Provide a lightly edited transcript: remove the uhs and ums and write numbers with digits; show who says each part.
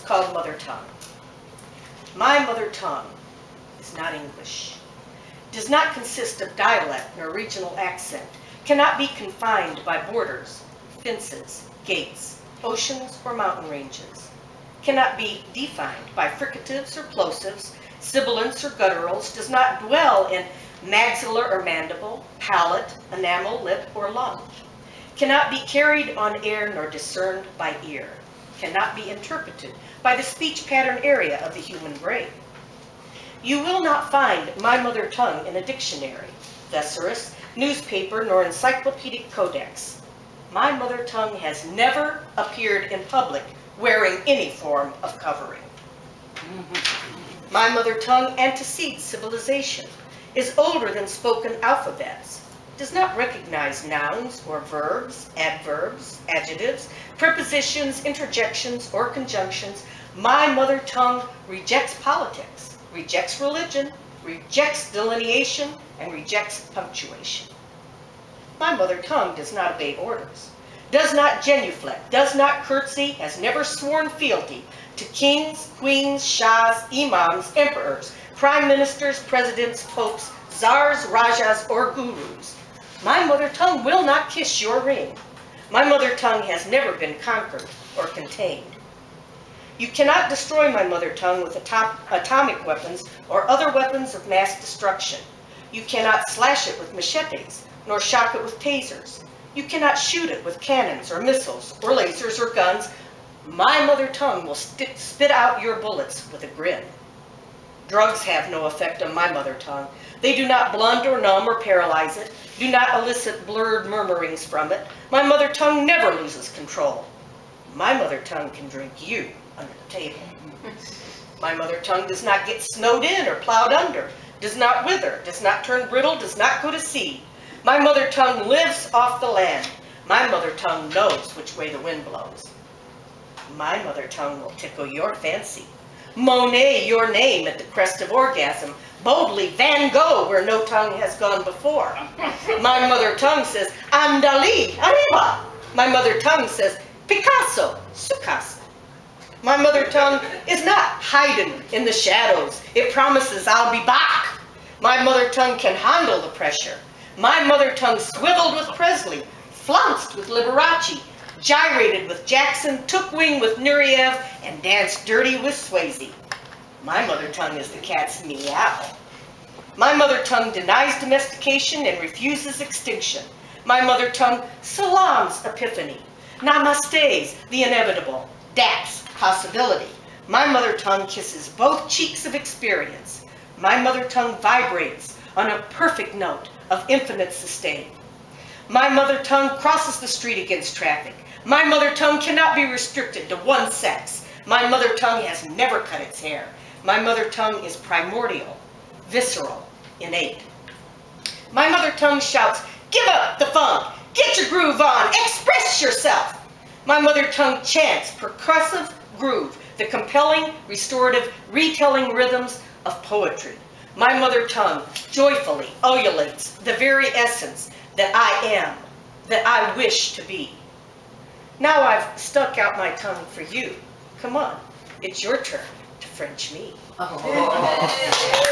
Speaker 1: called mother tongue. My mother tongue is not English, does not consist of dialect nor regional accent, cannot be confined by borders, fences, gates, oceans, or mountain ranges, cannot be defined by fricatives or plosives, sibilants or gutturals, does not dwell in maxilla or mandible, palate, enamel, lip, or lung, cannot be carried on air nor discerned by ear, cannot be interpreted by the speech pattern area of the human brain. You will not find my mother tongue in a dictionary, thesaurus, newspaper, nor encyclopedic codex. My mother tongue has never appeared in public wearing any form of covering. My mother tongue antecedes civilization, is older than spoken alphabets, does not recognize nouns or verbs, adverbs, adjectives, prepositions, interjections, or conjunctions. My mother tongue rejects politics, rejects religion, rejects delineation, and rejects punctuation. My mother tongue does not obey orders, does not genuflect, does not curtsy, has never sworn fealty to kings, queens, shahs, imams, emperors, prime ministers, presidents, popes, czars, rajas, or gurus. My mother tongue will not kiss your ring. My mother tongue has never been conquered or contained. You cannot destroy my mother tongue with atomic weapons or other weapons of mass destruction. You cannot slash it with machetes, nor shock it with tasers. You cannot shoot it with cannons or missiles or lasers or guns. My mother tongue will spit out your bullets with a grin. Drugs have no effect on my mother tongue. They do not blunt or numb or paralyze it, do not elicit blurred murmurings from it. My mother tongue never loses control. My mother tongue can drink you under the table. My mother tongue does not get snowed in or plowed under, does not wither, does not turn brittle, does not go to seed. My mother tongue lives off the land. My mother tongue knows which way the wind blows. My mother tongue will tickle your fancy, Monet your name at the crest of orgasm, boldly Van Gogh where no tongue has gone before. My mother tongue says, Andali, arriba. My mother tongue says, Picasso, su casa. My mother tongue is not hiding in the shadows. It promises I'll be back. My mother tongue can handle the pressure. My mother tongue swiveled with Presley, flounced with Liberace, gyrated with Jackson, took wing with Nureyev, and danced dirty with Swayze. My mother tongue is the cat's meow. My mother tongue denies domestication and refuses extinction. My mother tongue salams epiphany, namastes the inevitable, daps possibility. My mother tongue kisses both cheeks of experience. My mother tongue vibrates on a perfect note of infinite sustain. My mother tongue crosses the street against traffic. My mother tongue cannot be restricted to one sex. My mother tongue has never cut its hair. My mother tongue is primordial, visceral, innate. My mother tongue shouts, give up the funk, get your groove on, express yourself. My mother tongue chants percussive groove, the compelling, restorative, retelling rhythms of poetry. My mother tongue joyfully ululates the very essence that I am, that I wish to be. Now I've stuck out my tongue for you. Come on, it's your turn to French me. Oh.